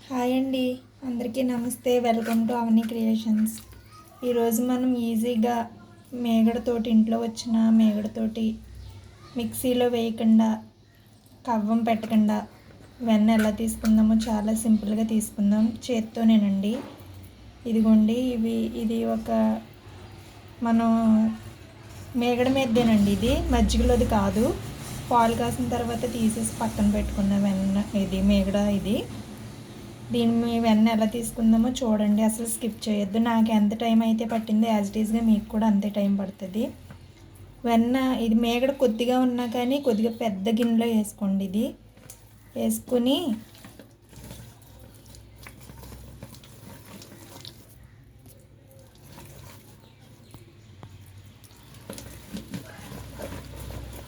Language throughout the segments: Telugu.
హాయ్ అండి, అందరికీ నమస్తే. Welcome to Avani creations. ఈరోజు మనం ఈజీగా మేగడతోటి, ఇంట్లో వచ్చిన మేగడతోటి మిక్సీలో వేయకుండా, కవ్వం పెట్టకుండా వెన్న ఎలా తీసుకుందామో చాలా సింపుల్గా తీసుకుందాం. చేత్తోనేనండి. ఇదిగోండి, ఇది ఒక మనం మేగడ మీదేనండి. ఇది మజ్జిగలోది కాదు. పాలు కాసిన తర్వాత తీసేసి పక్కన పెట్టుకున్న వెన్న ఇది మేగడ. దీన్ని వెన్న ఎలా తీసుకుందామో చూడండి, అసలు స్కిప్ చేయొద్దు. నాకు ఎంత టైం అయితే పట్టిందో యాజ్ ఇట్ ఈస్గా మీకు కూడా అంతే టైం పడుతుంది. వెన్న ఇది మేగడ కొద్దిగా ఉన్నా కానీ కొద్దిగా పెద్ద గిన్నెలో వేసుకోండి. ఇది వేసుకుని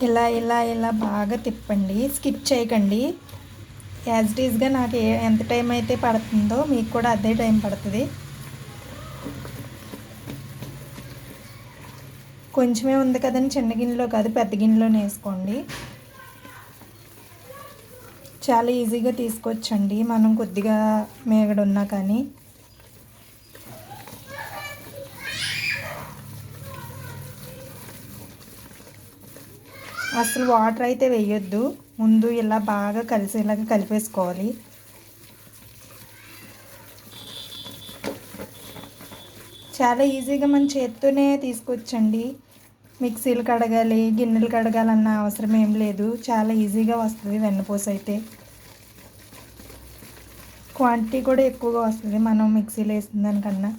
ఇలా ఇలా ఇలా బాగా తిప్పండి, స్కిప్ చేయకండి. యాజ్ ఇట్ ఈస్గా నాకు ఎంత టైం అయితే పడుతుందో మీకు కూడా అదే టైం పడుతుంది. కొంచెమే ఉంది కదండి, చిన్న గిన్నెలో కాదు పెద్ద గిన్నెలోనే వేసుకోండి. చాలా ఈజీగా తీసుకొచ్చండి మనం కొద్దిగా మేగడ ఉన్నా కానీ. అసలు వాటర్ అయితే వేయొద్దు. ముందు ఇలా బాగా కలిసేలాగా కలిపేసుకోవాలి. చాలా ఈజీగా మన చేత్తోనే తీసుకొచ్చండి. మిక్సీలు కడగాలి, గిన్నెలు కడగాలన్న అవసరం ఏం లేదు. చాలా ఈజీగా వస్తుంది వెన్నపూస అయితే. క్వాంటిటీ కూడా ఎక్కువగా వస్తుంది మనం మిక్సీలో వేసిన దానికన్నా.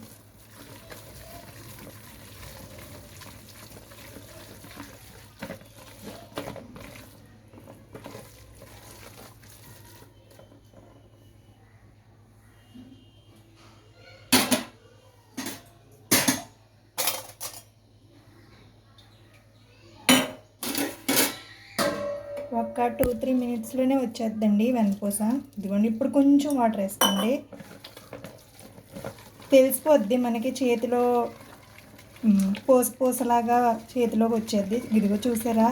ఒక 2-3 మినిట్స్లోనే వచ్చేద్దండి వెన్నపూస. ఇదిగోండి, ఇప్పుడు కొంచెం వాటర్ వేసుకోండి. తెలిసిపోద్ది మనకి చేతిలో పూసలాగా చేతిలోకి వచ్చేద్ది. ఇదిగో చూసారా,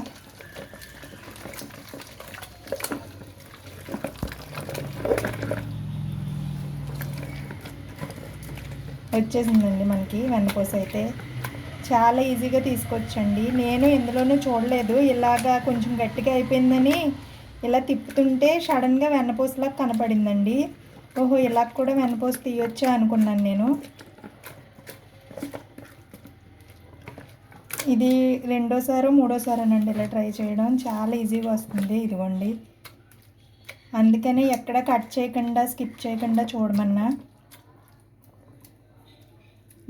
వచ్చేసిందండి మనకి వెన్నపూస అయితే. చాలా ఈజీగా తీసుకొచ్చండి. నేను ఎందులోనూ చూడలేదు, ఇలాగా కొంచెం గట్టిగా అయిపోయిందని ఇలా తిప్పుతుంటే సడన్గా వెన్నపూసలాగా కనపడిందండి. ఓహో, ఇలా కూడా వెన్నపూస తీయొచ్చా అనుకున్నాను నేను. ఇది రెండోసారో మూడోసారేనండి ఇలా ట్రై చేయడం. చాలా ఈజీగా వస్తుంది. ఇదిగోండి, అందుకని ఎక్కడ కట్ చేయకుండా స్కిప్ చేయకుండా చూడమన్నా.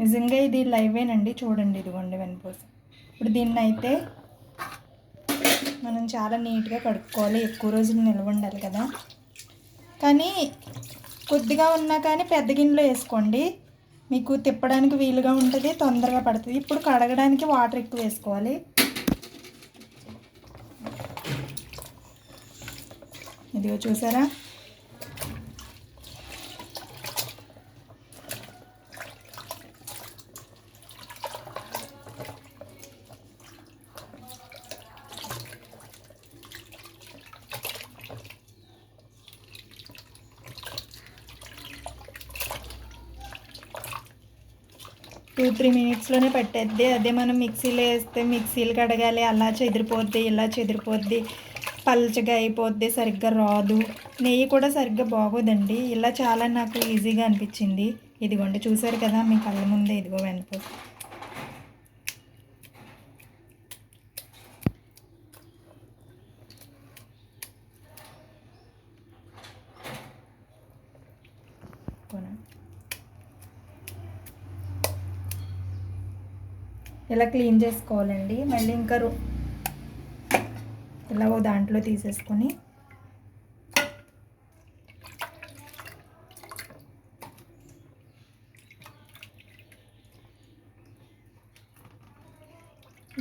నిజంగా ఇది లైవేనండి, చూడండి. ఇదిగోండి వెన్నపూస. ఇప్పుడు దీన్ని అయితే మనం చాలా నీట్గా కడుక్కోవాలి. ఎక్కువ రోజులు నిల్వ ఉండాలి కదా. కానీ కొద్దిగా ఉన్నా కానీ పెద్ద గిన్నెలో వేసుకోండి, మీకు తిప్పడానికి వీలుగా ఉంటుంది, తొందరగా పడుతుంది. ఇప్పుడు కడగడానికి వాటర్ ఎక్కువ వేసుకోవాలి. ఇదిగో చూసారా, టూ 3 మినిట్స్లోనే పట్టేద్ది. అదే మనం మిక్సీలో వేస్తే మిక్సీలు కడగాలి, అలా చెదిరిపోద్ది, ఇలా చెదిరిపోద్ది, పల్చగా అయిపోద్ది, సరిగ్గా రాదు. నెయ్యి కూడా సరిగ్గా బాగోదండి. ఇలా చాలా నాకు ఈజీగా అనిపించింది. ఇదిగోండి, చూసారు కదా మీ కళ్ళ ముందే. ఇదిగో వెన్నపూస. ఇలా క్లీన్ చేసుకోవాలండి. మళ్ళీ ఇంకా ఇలా ఓ దాంట్లో తీసేసుకొని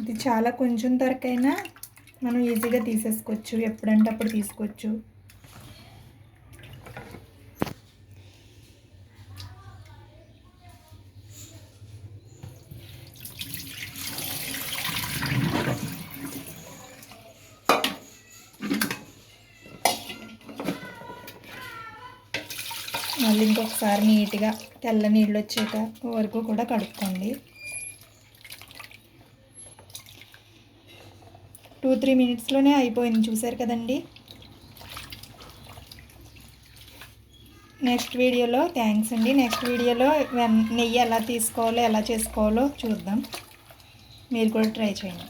ఇది చాలా కొంచెం తరకైనా మనం ఈజీగా తీసేసుకోవచ్చు, ఎప్పుడంటే అప్పుడు తీసుకోవచ్చు. మళ్ళీ ఇంకొకసారి నీట్గా తెల్ల నీళ్ళు వచ్చేట వరకు కూడా కడుక్కోండి. 2-3 మినిట్స్లోనే అయిపోయింది, చూసారు కదండి. నెక్స్ట్ వీడియోలో థ్యాంక్స్ అండి. నెక్స్ట్ వీడియోలో నెయ్యి ఎలా తీసుకోవాలో ఎలా చేసుకోవాలో చూద్దాం. మీరు కూడా ట్రై చేయండి.